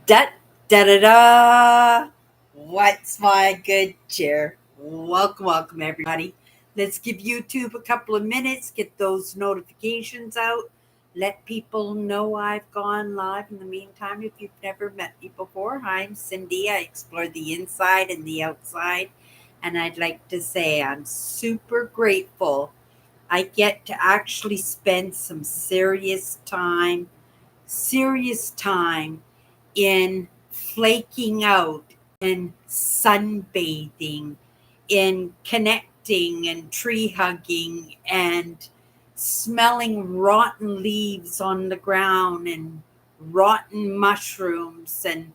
Da da da da. What's my good cheer? Welcome, everybody. Let's give YouTube a couple of minutes, get those notifications out, let people know I've gone live. In the meantime, if you've never met me before, hi, I'm Cindy. I explore the inside and the outside, and I'd like to say I'm super grateful I get to actually spend some serious time in flaking out, in sunbathing, in connecting and tree hugging and smelling rotten leaves on the ground and rotten mushrooms and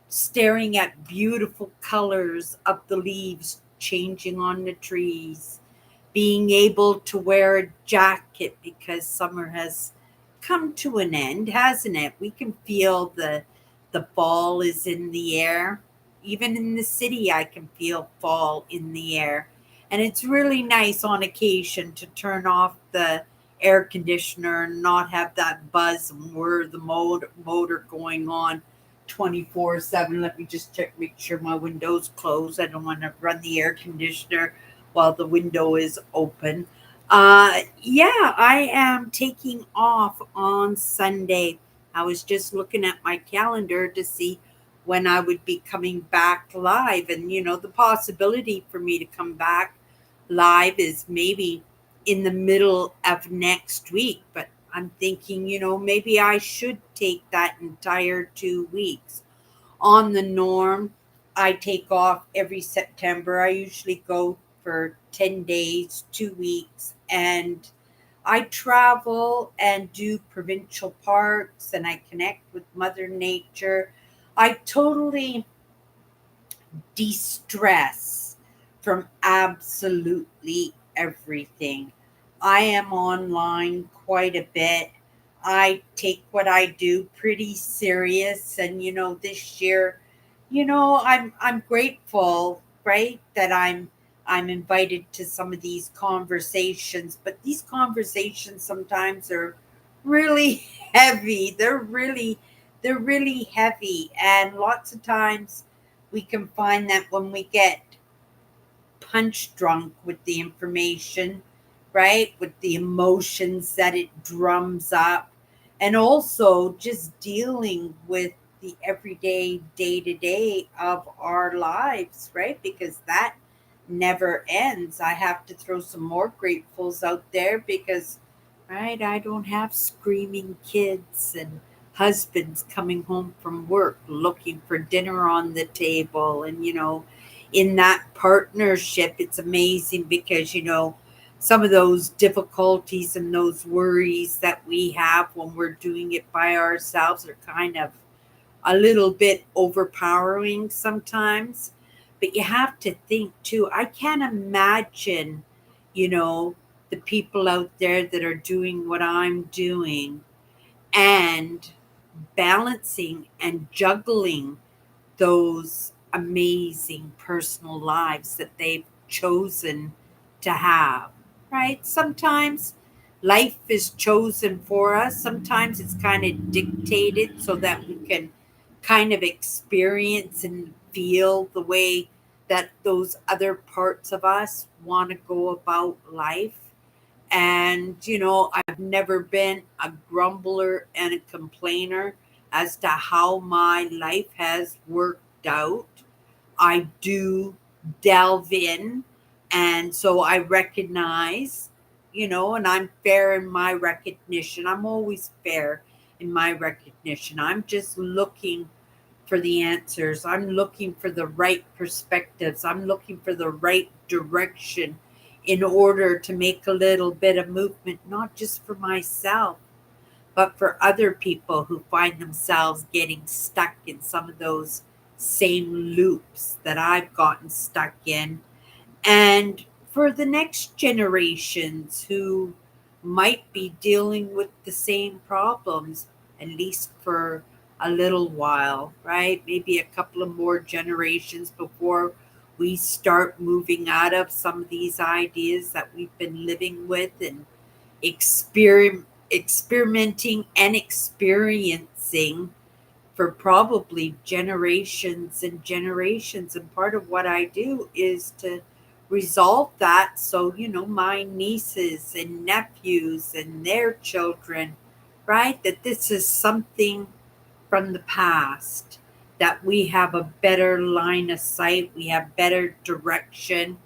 staring at beautiful colors of the leaves changing on the trees, being able to wear a jacket because summer has come to an end, hasn't it? We can feel the fall is in the air. Even in the city, I can feel fall in the air. And it's really nice on occasion to turn off the air conditioner and not have that buzz and whir of the motor going on 24/7. Let me just check, make sure my window's closed. I don't want to run the air conditioner while the window is open. Yeah, I am taking off on Sunday. I was just looking at my calendar to see when I would be coming back live. And, the possibility for me to come back live is maybe in the middle of next week. But I'm thinking, maybe I should take that entire 2 weeks. On the norm, I take off every September. I usually go for 10 days, 2 weeks, and I travel and do provincial parks and I connect with Mother Nature. I totally de stress from absolutely everything. I am online quite a bit. I take what I do pretty serious, and this year, I'm grateful, right, that I'm invited to some of these conversations, but these conversations sometimes are really heavy. They're really heavy, and lots of times we can find that when we get punch drunk with the information, right? With the emotions that it drums up, and also just dealing with the everyday, day to day of our lives, right? Because that never ends. I have to throw some more gratefuls out there because, right, I don't have screaming kids and husbands coming home from work looking for dinner on the table. And, in that partnership, it's amazing because, some of those difficulties and those worries that we have when we're doing it by ourselves are kind of a little bit overpowering sometimes. But you have to think too. I can't imagine, you know, the people out there that are doing what I'm doing and balancing and juggling those amazing personal lives that they've chosen to have, right? Sometimes life is chosen for us, sometimes it's kind of dictated so that we can kind of experience and feel the way that those other parts of us want to go about life. And, I've never been a grumbler and a complainer as to how my life has worked out. I do delve in. And so I recognize, and I'm fair in my recognition. I'm always fair in my recognition. I'm just looking for the answers. I'm looking for the right perspectives. I'm looking for the right direction in order to make a little bit of movement, not just for myself, but for other people who find themselves getting stuck in some of those same loops that I've gotten stuck in. And for the next generations who might be dealing with the same problems, at least for a little while, right? Maybe a couple of more generations before we start moving out of some of these ideas that we've been living with and exper- experimenting and experiencing for probably generations and generations. And part of what I do is to resolve that. So, my nieces and nephews and their children, right? That this is something from the past, that we have a better line of sight, we have better direction.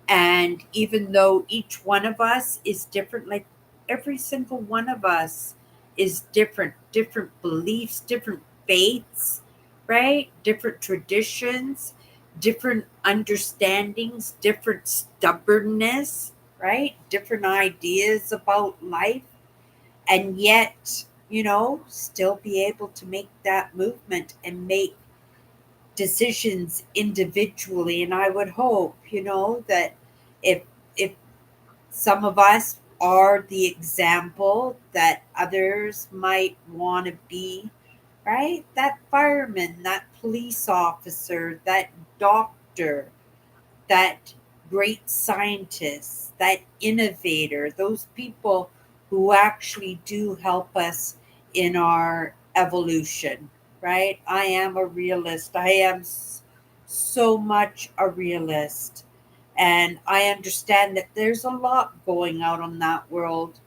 And even though each one of us is different, like every single one of us is different, different beliefs, different faiths, right? Different traditions, different understandings, different stubbornness, right? Different ideas about life. And yet, still be able to make that movement and make decisions individually. And I would hope, that if if some of us are the example that others might want to be, right? That fireman, that police officer, that doctor, that great scientist, that innovator, those people who actually do help us in our evolution, right? I am a realist. I am so much a realist. And I understand that there's a lot going out on that world,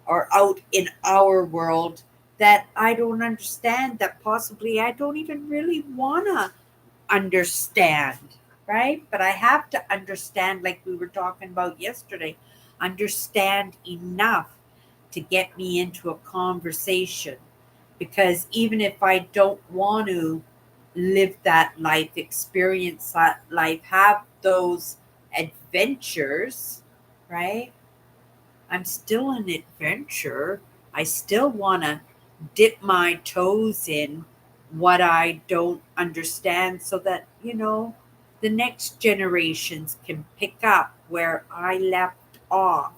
or out in our world, that I don't understand, that possibly I don't even really want to understand, right? But I have to understand, like we were talking about yesterday, understand enough to get me into a conversation. Because even if I don't want to live that life, experience that life, have those adventures, right? I'm still an adventurer. I still want to dip my toes in what I don't understand, so that, the next generations can pick up where I left off,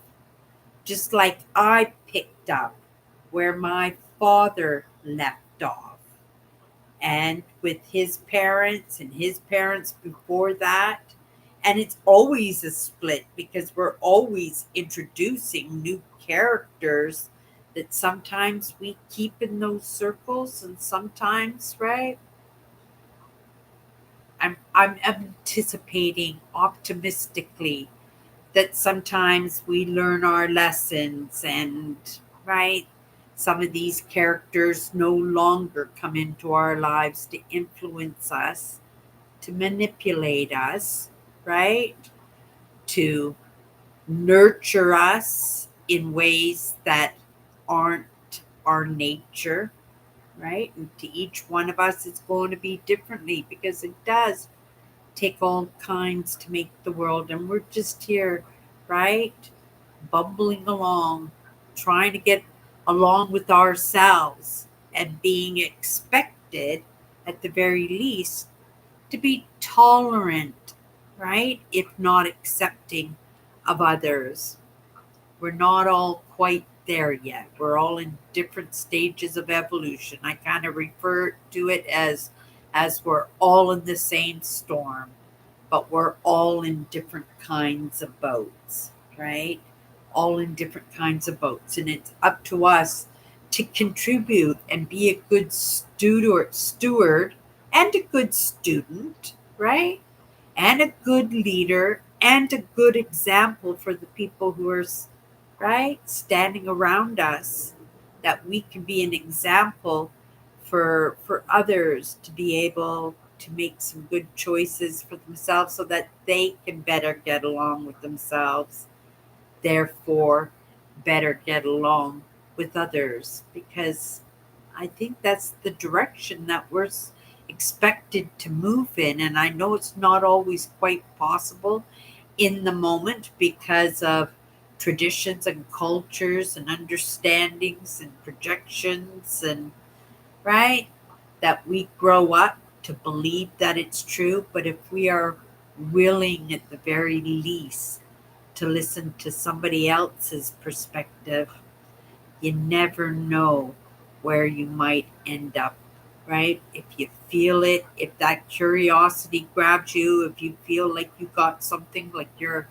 just like I picked up where my father left off, and with his parents and his parents before that. And it's always a split, because we're always introducing new characters that sometimes we keep in those circles, and sometimes, right? I'm anticipating optimistically that sometimes we learn our lessons, and, right, some of these characters no longer come into our lives to influence us, to manipulate us, right? To nurture us in ways that aren't our nature, right? And to each one of us, it's going to be differently, because it does take all kinds to make the world. And we're just here, right? Bumbling along, trying to get along with ourselves, and being expected, at the very least, to be tolerant, right? If not accepting of others. We're not all quite there yet. We're all in different stages of evolution. I kind of refer to it as we're all in the same storm, but we're all in different kinds of boats, right? All in different kinds of boats. And it's up to us to contribute and be a good steward and a good student, right? And a good leader and a good example for the people who are, right, standing around us, that we can be an example for others to be able to make some good choices for themselves, so that they can better get along with themselves, therefore better get along with others. Because I think that's the direction that we're expected to move in. And I know it's not always quite possible in the moment, because of traditions and cultures and understandings and projections, and, right, that we grow up to believe that it's true. But if we are willing, at the very least, to listen to somebody else's perspective, you never know where you might end up, right? If you feel it, if that curiosity grabs you, if you feel like you got something, like you're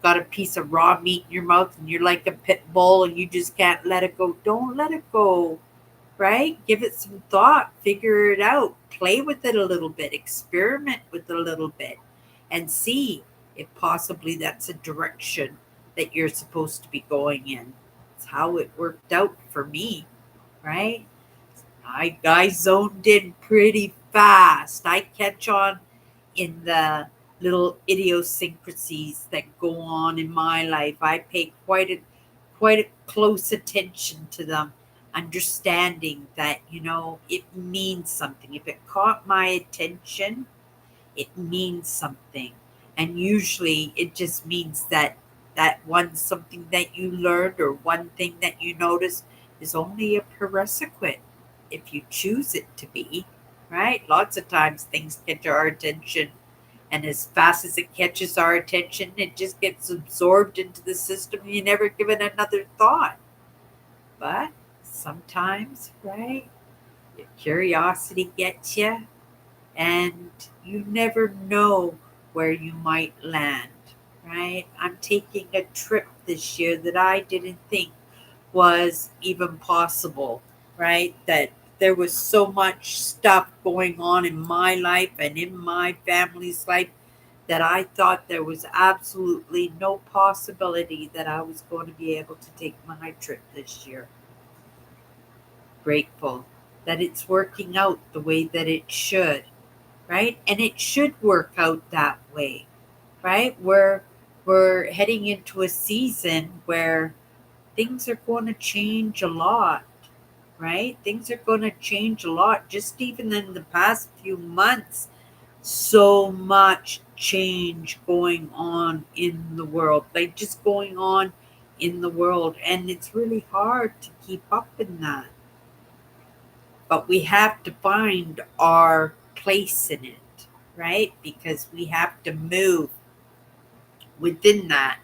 got a piece of raw meat in your mouth and you're like a pit bull and you just can't let it go. Don't let it go, right? Give it some thought, figure it out, play with it a little bit, experiment with it a little bit, and see if possibly that's a direction that you're supposed to be going in. It's how it worked out for me, right? I zoned in pretty fast. I catch on in the little idiosyncrasies that go on in my life. I pay quite a close attention to them, understanding that, it means something. If it caught my attention, it means something. And usually it just means that one something that you learned or one thing that you noticed is only a prerequisite if you choose it to be, right? Lots of times things catch our attention, and as fast as it catches our attention, it just gets absorbed into the system. You never give it another thought. But sometimes, right, your curiosity gets you, and you never know where you might land, right? I'm taking a trip this year that I didn't think was even possible, right? That there was so much stuff going on in my life and in my family's life that I thought there was absolutely no possibility that I was going to be able to take my trip this year. Grateful that it's working out the way that it should, right? And it should work out that way, right? We're heading into a season where things are going to change a lot, right? Things are going to change a lot. Just even in the past few months, so much change going on in the world, like just going on in the world. And it's really hard to keep up in that. But we have to find our place in it, right? Because we have to move within that.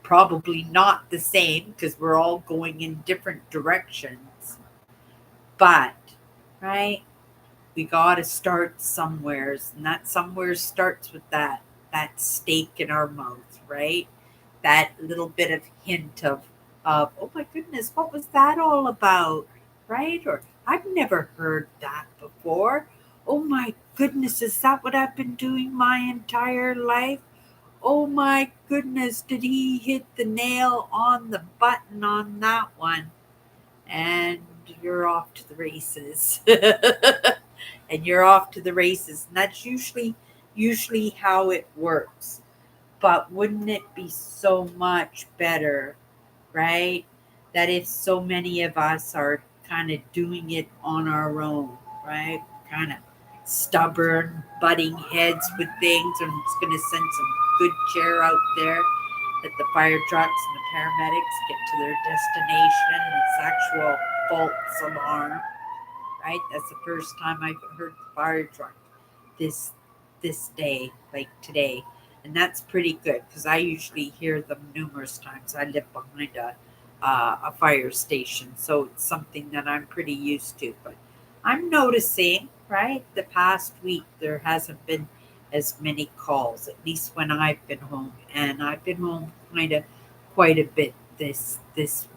Probably not the same because we're all going in different directions. But, right, we got to start somewheres, and that somewhere starts with that steak in our mouth, right? That little bit of hint of oh my goodness, what was that all about, right? Or I've never heard that before. Oh my goodness, is that what I've been doing my entire life? Oh my goodness, did he hit the nail on the button on that one? And you're off to the races. And you're off to the races. And that's usually how it works. But wouldn't it be so much better, right? That if so many of us are kind of doing it on our own, right? Kind of stubborn, butting heads with things. I'm just going to send some good cheer out there that the fire trucks and the paramedics get to their destination. It's actual false alarm, right? That's the first time I've heard the fire truck this this day, like today, and that's pretty good because I usually hear them numerous times. I live behind a fire station, so it's something that I'm pretty used to. But I'm noticing, right, the past week there hasn't been as many calls, at least when I've been home, and I've been home kind of quite a bit this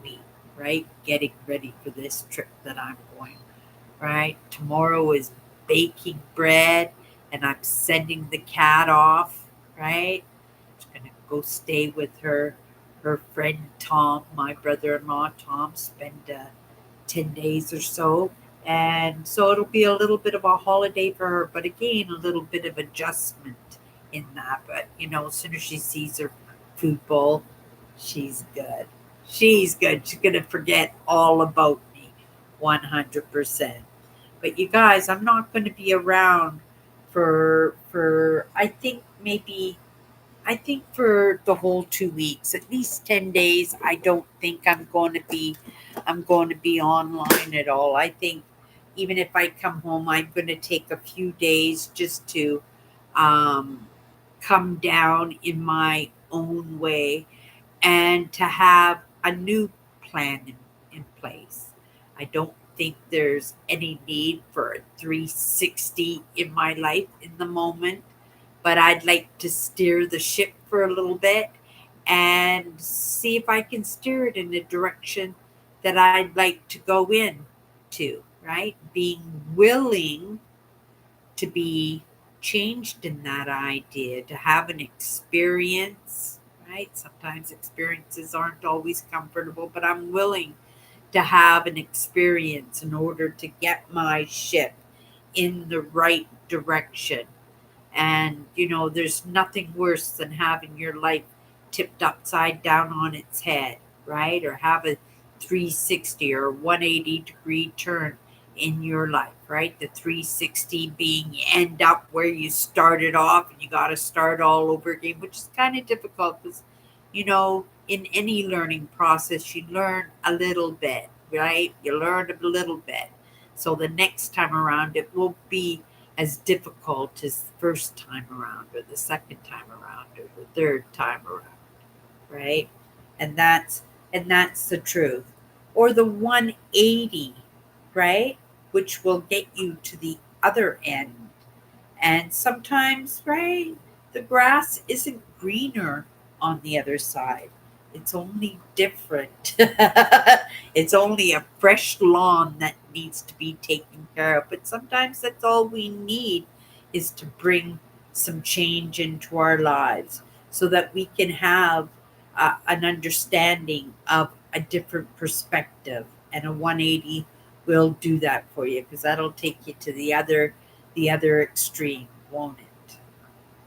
week, right, getting ready for this trip that I'm going. Right, tomorrow is baking bread, and I'm sending the cat off, right? She's gonna go stay with her friend Tom, my brother-in-law Tom, spend 10 days or so. And so it'll be a little bit of a holiday for her, but again, a little bit of adjustment in that. But as soon as she sees her food bowl, she's good. She's good. She's gonna forget all about me 100%. But you guys, I'm not going to be around for I think for the whole 2 weeks, at least 10 days. I don't think I'm going to be online at all. I think even if I come home, I'm going to take a few days just to um, come down in my own way and to have a new plan in place. I don't think there's any need for a 360 in my life in the moment, but I'd like to steer the ship for a little bit and see if I can steer it in the direction that I'd like to go in to, right? Being willing to be changed in that idea, to have an experience, right? Sometimes experiences aren't always comfortable, but I'm willing to have an experience in order to get my ship in the right direction. And, there's nothing worse than having your life tipped upside down on its head, right? Or have a 360 or 180-degree turn in your life, right? The 360 being you end up where you started off and you got to start all over again, which is kind of difficult because, in any learning process, you learn a little bit, right? You learn a little bit. So the next time around, it won't be as difficult as the first time around or the second time around or the third time around, right? And that's the truth. Or the 180, right? Which will get you to the other end. And sometimes, right, the grass isn't greener on the other side. It's only different. It's only a fresh lawn that needs to be taken care of. But sometimes that's all we need is to bring some change into our lives so that we can have an understanding of a different perspective. And a 180 will do that for you because that'll take you to the other extreme, won't it?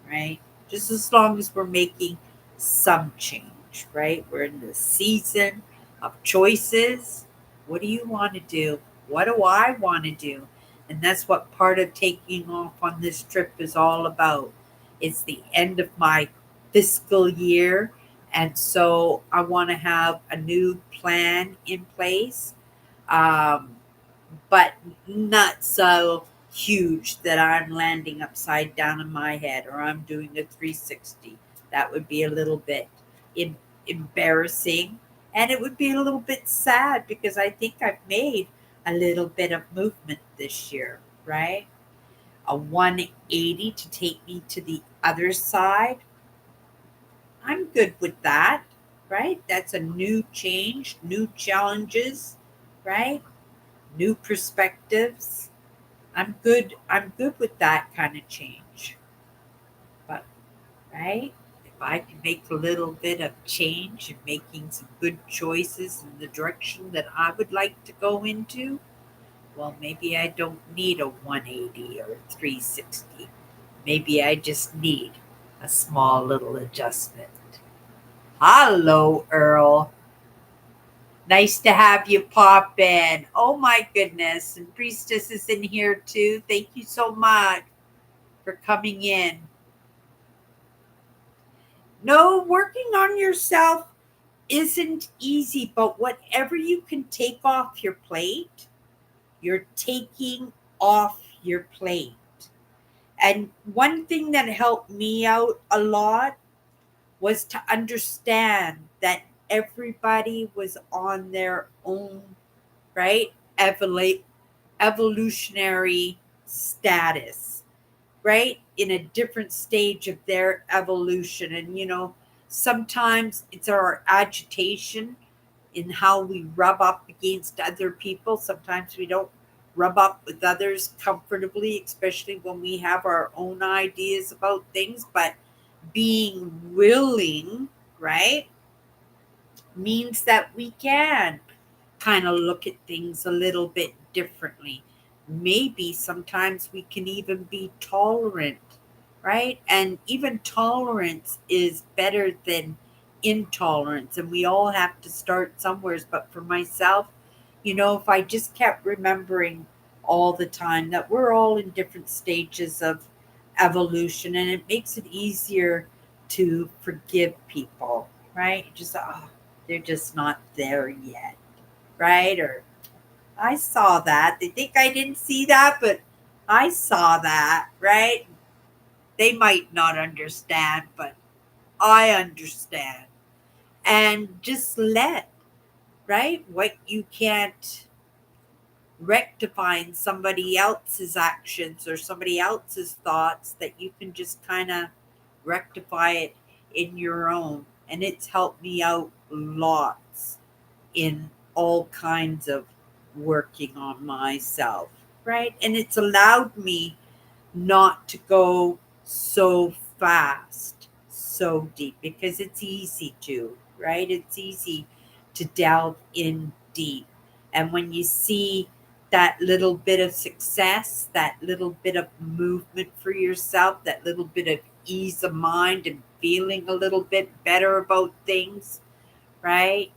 Right? Just as long as we're making some change, right? We're in the season of choices. What do you want to do? What do I want to do? And that's what part of taking off on this trip is all about. It's the end of my fiscal year. And so I want to have a new plan in place. Um, but not so huge that I'm landing upside down in my head or I'm doing a 360. That would be a little bit em- embarrassing and it would be a little bit sad because I think I've made a little bit of movement this year, right? A 180 to take me to the other side. I'm good with that, right? That's a new change, new challenges, right? New perspectives. I'm good with that kind of change. But right? If I can make a little bit of change and making some good choices in the direction that I would like to go into, well maybe I don't need a 180 or a 360. Maybe I just need a small little adjustment. Hello, Earl. Nice to have you pop in. Oh my goodness. And Priestess is in here too. Thank you so much for coming in. No, working on yourself isn't easy, but whatever you can take off your plate, you're taking off your plate. And one thing that helped me out a lot was to understand that everybody was on their own, right? Evolutionary status, right? In a different stage of their evolution. And, sometimes it's our agitation in how we rub up against other people. Sometimes we don't rub up with others comfortably, especially when we have our own ideas about things. But being willing, right, means that we can kind of look at things a little bit differently. Maybe sometimes we can even be tolerant, right? And even tolerance is better than intolerance. And we all have to start somewhere. But for myself, if I just kept remembering all the time that we're all in different stages of evolution, and it makes it easier to forgive people, right? Just, oh, they're just not there yet, right? Or I saw that. They think I didn't see that, but I saw that, right? They might not understand, but I understand. And just let, right? What you can't rectify in somebody else's actions or somebody else's thoughts, that you can just kind of rectify it in your own. and it's helped me out lots in all kinds of working on myself, right? And it's allowed me not to go so fast, so deep, because it's easy to, right? It's easy to delve in deep. And when you see that little bit of success, that little bit of movement for yourself, that little bit of ease of mind and feeling a little bit better about things, right?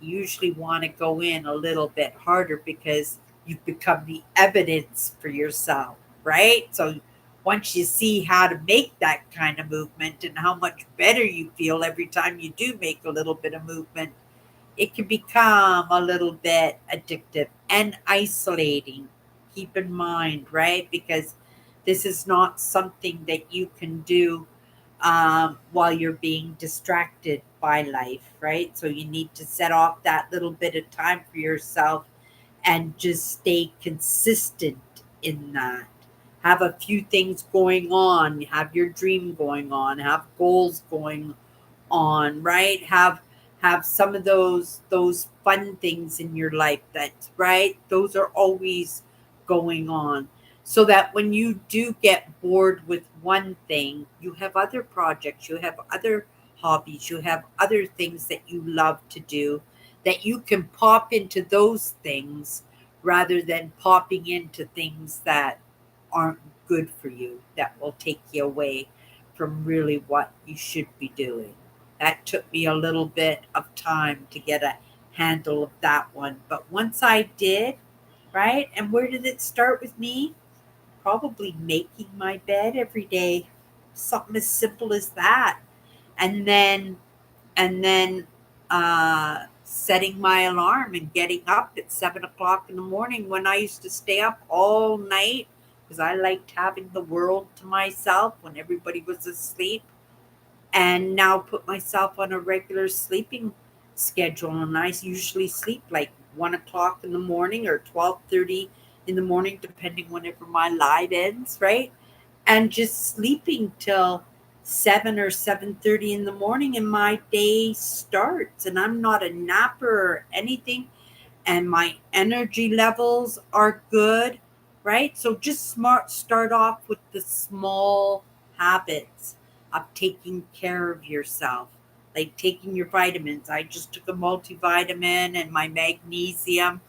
Usually want to go in a little bit harder because you've become the evidence for yourself, right? So once you see how to make that kind of movement and how much better you feel every time you do make a little bit of movement, it can become a little bit addictive and isolating. Keep in mind, right? Because this is not something that you can do while you're being distracted by life, right? So you need to set off that little bit of time for yourself and just stay consistent in that. Have a few things going on, have your dream going on, have goals going on, right? Have some of those fun things in your life, that's right, those are always going on, so that when you do get bored with one thing, you have other projects, you have other hobbies, you have other things that you love to do, that you can pop into those things rather than popping into things that aren't good for you, that will take you away from really what you should be doing. That took me a little bit of time to get a handle of that one. But once I did, right? And where did it start with me? Probably making my bed every day. Something as simple as that. And then setting my alarm and getting up at 7 o'clock in the morning when I used to stay up all night because I liked having the world to myself when everybody was asleep, and now put myself on a regular sleeping schedule. And I usually sleep like 1 o'clock in the morning or 12:30 in the morning, depending whenever my live ends, right? And just sleeping till 7 or 7:30 in the morning, and my day starts. And I'm not a napper or anything, and my energy levels are good, right? So just start off with the small habits of taking care of yourself, like taking your vitamins. I just took a multivitamin and my magnesium,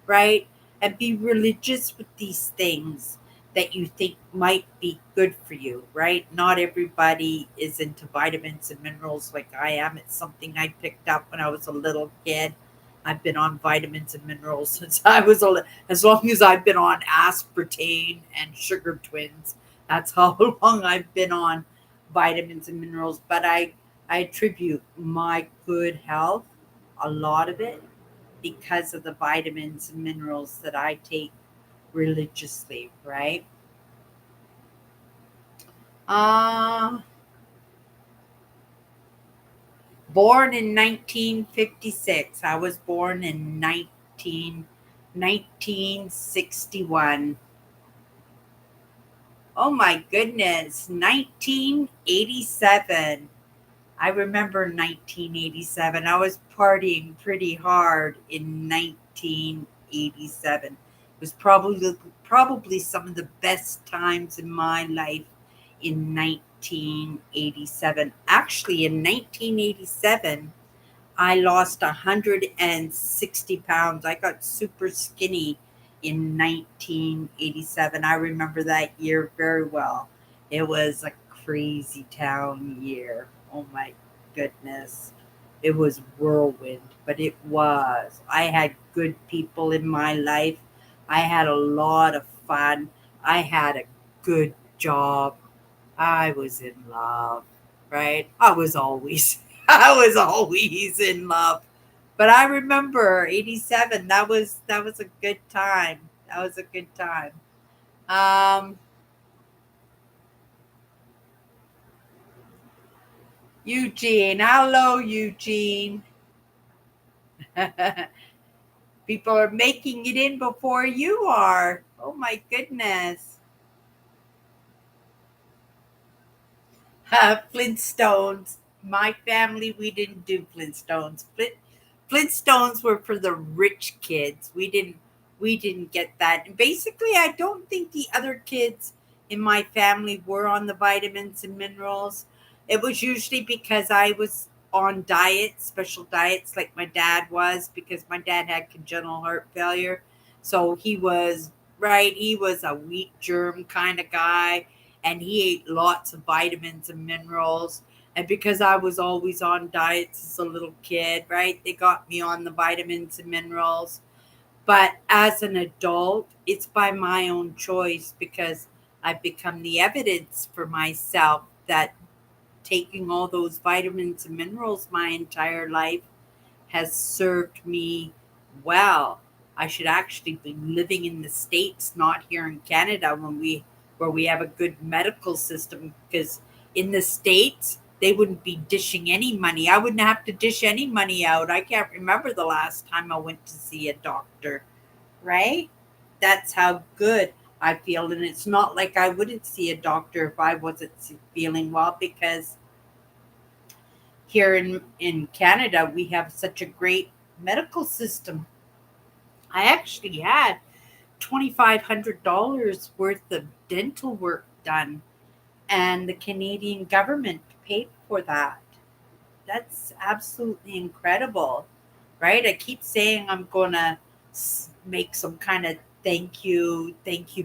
right? And be religious with these things that you think might be good for you, right? Not everybody is into vitamins and minerals like I am. It's something I picked up when I was a little kid. I've been on vitamins and minerals since I was as long as I've been on aspartame and sugar twins. That's how long I've been on vitamins and minerals. But I attribute my good health, a lot of it, because of the vitamins and minerals that I take religiously, right? Uh, Born in 1956. I was born in 1961. Oh my goodness, 1987. I remember 1987. I was partying pretty hard in 1987. It was probably some of the best times in my life in 1987. Actually, in 1987, I lost 160 pounds. I got super skinny in 1987. I remember that year very well. It was a crazy town year. Oh my goodness. It was whirlwind, but it was. I had good people in my life. I had a lot of fun. I had a good job. I was in love, right? I was always I was always in love. But I remember 87, that was a good time. That was a good time. Um Eugene, hello Eugene. People are making it in before you are. Oh my goodness. Flintstones. My family, we didn't do Flintstones. Flintstones were for the rich kids. We didn't get that. And basically, I don't think the other kids in my family were on the vitamins and minerals. It was usually because I was on diets, special diets like my dad was, because my dad had congenital heart failure. So he was, right, he was a wheat germ kind of guy, and he ate lots of vitamins and minerals. And because I was always on diets as a little kid, right, they got me on the vitamins and minerals. But as an adult, it's by my own choice, because I've become the evidence for myself that taking all those vitamins and minerals my entire life has served me well. I should actually be living in the States, not here in Canada, where we have a good medical system, because in the States they wouldn't be dishing any money. I wouldn't have to dish any money out. I can't remember the last time I went to see a doctor, right? That's how good I feel. And it's not like I wouldn't see a doctor if I wasn't feeling well, because here in Canada, we have such a great medical system. I actually had $2,500 worth of dental work done, and the Canadian government paid for that. That's absolutely incredible, right? I keep saying I'm gonna make some kind of thank you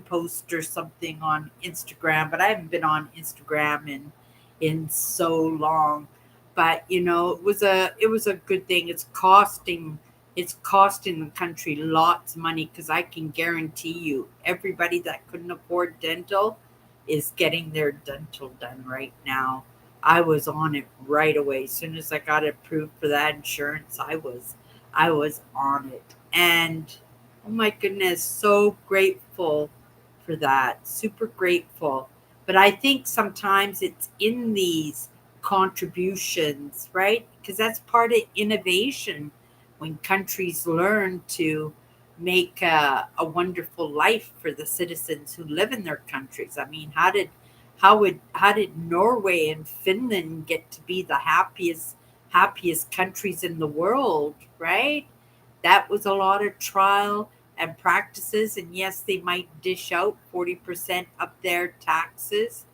post or something on Instagram, but I haven't been on Instagram in so long. But it was a good thing. It's costing the country lots of money, because I can guarantee you everybody that couldn't afford dental is getting their dental done right now. I was on it right away. As soon as I got approved for that insurance, I was on it. And oh my goodness, so grateful for that. Super grateful. But I think sometimes it's in these contributions, right? Because that's part of innovation, when countries learn to make a wonderful life for the citizens who live in their countries. I mean, how did Norway and Finland get to be the happiest countries in the world, right? That was a lot of trial and practices. And yes, they might dish out 40% of their taxes.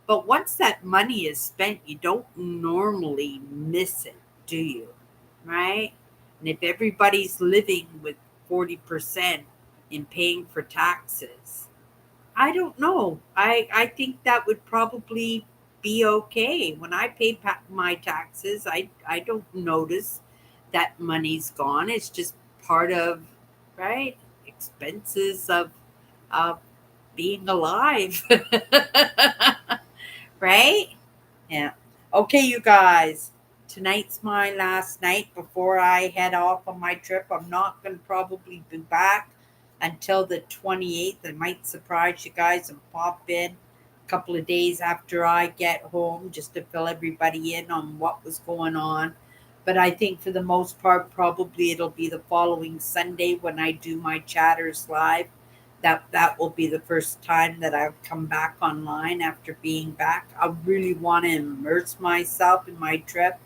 But once that money is spent, you don't normally miss it, do you? Right? And if everybody's living with 40% in paying for taxes, I don't know. I think that would probably be okay. When I pay my taxes, I don't notice that money's gone. It's just part of, right, expenses of being alive, right? Yeah. Okay, you guys. Tonight's my last night before I head off on my trip. I'm not going to probably be back until the 28th. I might surprise you guys and pop in a couple of days after I get home, just to fill everybody in on what was going on. But I think for the most part, probably it'll be the following Sunday when I do my chatters live. That will be the first time that I've come back online after being back. I really want to immerse myself in my trip.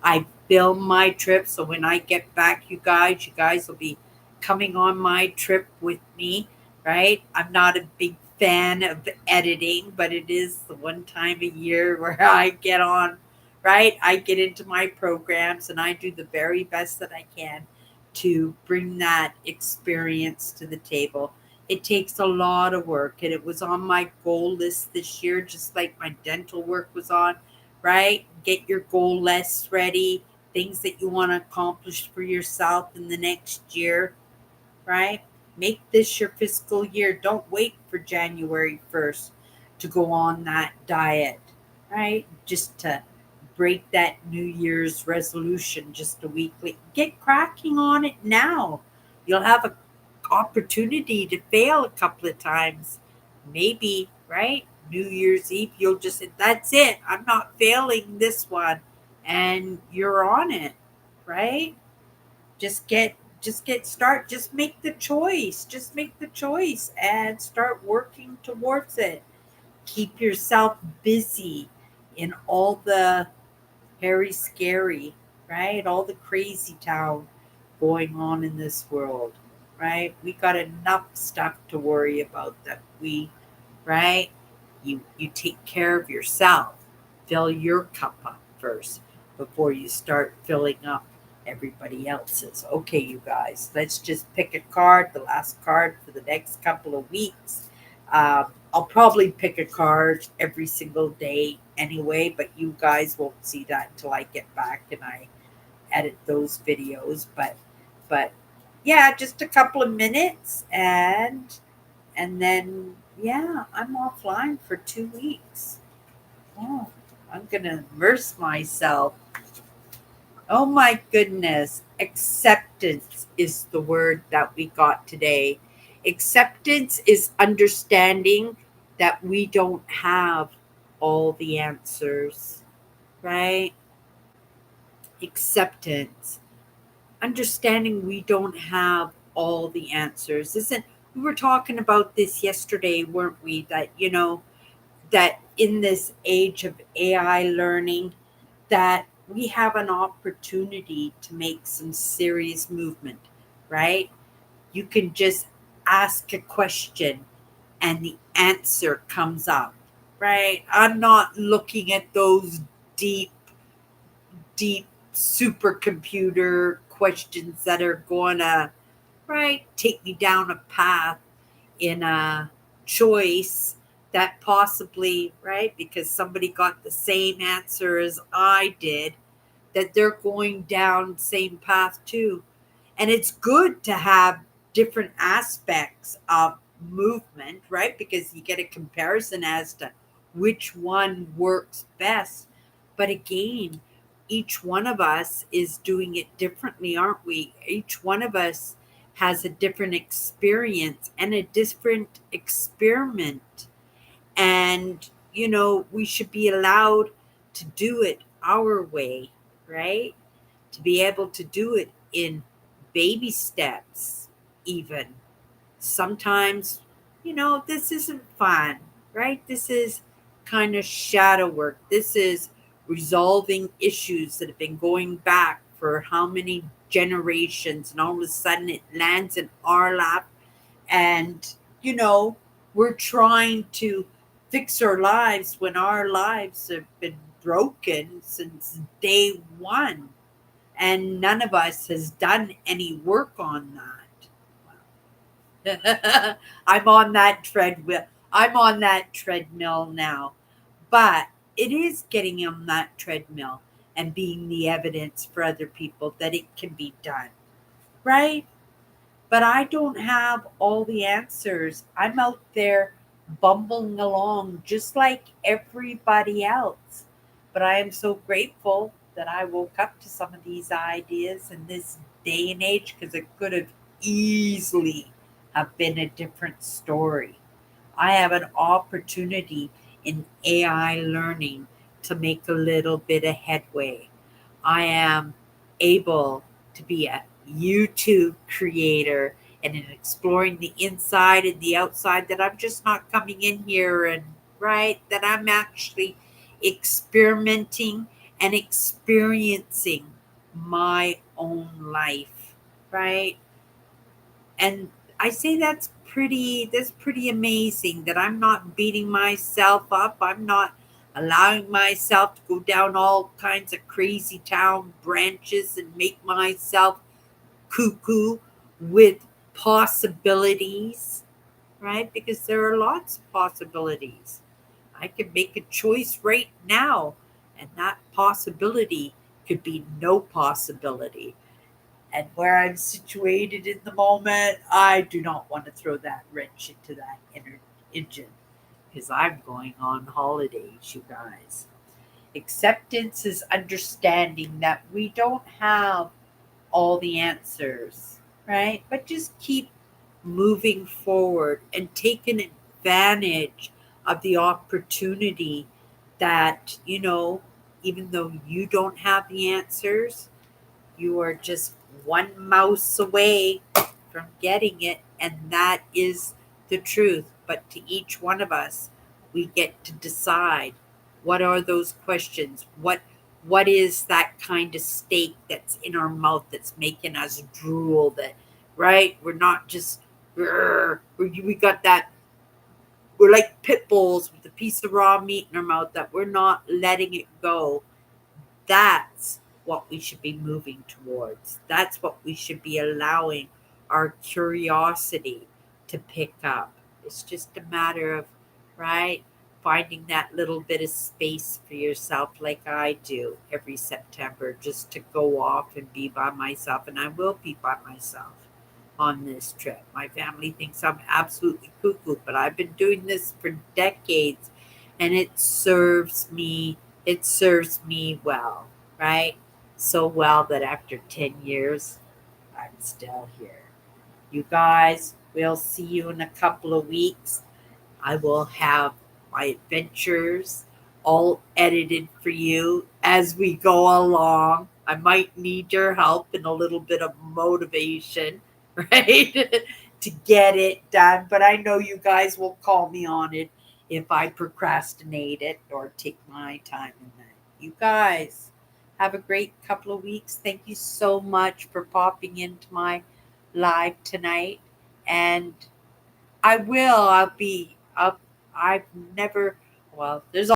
I film my trip, so when I get back, you guys will be coming on my trip with me, right? I'm not a big fan of editing, but it is the one time a year where I get on, right? I get into my programs and I do the very best that I can to bring that experience to the table. It takes a lot of work, and it was on my goal list this year, just like my dental work was on, right? Get your goal list ready, things that you want to accomplish for yourself in the next year, right? Make this your fiscal year. Don't wait for January 1st to go on that diet, right? Just to break that New Year's resolution just a week late. Get cracking on it now. You'll have an opportunity to fail a couple of times. Maybe, right? New Year's Eve, you'll just say, that's it. I'm not failing this one. And you're on it, right? Just make the choice. Just make the choice and start working towards it. Keep yourself busy in all the Harry scary, right? All the crazy town going on in this world, right? We got enough stuff to worry about that we, right? You take care of yourself. Fill your cup up first before you start filling up everybody else's. Okay, you guys, let's just pick a card, the last card for the next couple of weeks. I'll probably pick a card every single day anyway, but you guys won't see that until I get back and I edit those videos. But yeah, just a couple of minutes and then yeah, I'm offline for 2 weeks. Oh, I'm gonna immerse myself. Oh my goodness. Acceptance is the word that we got today. Acceptance is understanding that we don't have all the answers, right? Acceptance. Understanding we don't have all the answers. Isn't we were talking about this yesterday, weren't we? That in this age of AI learning, that we have an opportunity to make some serious movement, right? You can just ask a question and the answer comes up, right? I'm not looking at those deep, deep supercomputer questions that are going to, right, take me down a path in a choice that possibly, right, because somebody got the same answer as I did, that they're going down the same path too. And it's good to have different aspects of movement, right? Because you get a comparison as to which one works best. But again, each one of us is doing it differently, aren't we? Each one of us has a different experience and a different experiment. And, we should be allowed to do it our way, right? To be able to do it in baby steps, even. Sometimes, this isn't fun, right? This is kind of shadow work. This is resolving issues that have been going back for how many generations, and all of a sudden it lands in our lap. And, you know, we're trying to fix our lives when our lives have been broken since day one and none of us has done any work on that. I'm on that treadmill. I'm on that treadmill now. But it is getting on that treadmill and being the evidence for other people that it can be done. Right? But I don't have all the answers. I'm out there bumbling along just like everybody else. But I am so grateful that I woke up to some of these ideas in this day and age because it could have easily have been a different story. I have an opportunity in AI learning to make a little bit of headway. I am able to be a YouTube creator and in exploring the inside and the outside, that I'm just not coming in here and right, that I'm actually experimenting and experiencing my own life, right? And I say that's pretty amazing that I'm not beating myself up. I'm not allowing myself to go down all kinds of crazy town branches and make myself cuckoo with possibilities, right? Because there are lots of possibilities. I could make a choice right now, and that possibility could be no possibility. And where I'm situated in the moment, I do not want to throw that wrench into that inner engine because I'm going on holidays, you guys. Acceptance is understanding that we don't have all the answers, right? But just keep moving forward and taking advantage of the opportunity that, even though you don't have the answers, you are just one mouse away from getting it, and that is the truth. But to each one of us, we get to decide what are those questions? What is that kind of steak that's in our mouth that's making us drool? That, right? We're not just, we got that, we're like pit bulls with a piece of raw meat in our mouth that we're not letting it go. That's what we should be moving towards. That's what we should be allowing our curiosity to pick up. It's just a matter of, right, finding that little bit of space for yourself, like I do every September, just to go off and be by myself. And I will be by myself on this trip. My family thinks I'm absolutely cuckoo, but I've been doing this for decades and it serves me well, right? So well that after 10 years, I'm still here. You guys, we'll see you in a couple of weeks. I will have my adventures all edited for you as we go along. I might need your help and a little bit of motivation, right? To get it done. But I know you guys will call me on it if I procrastinate it or take my time in that. You guys have a great couple of weeks. Thank you so much for popping into my live tonight. And I've never, well, there's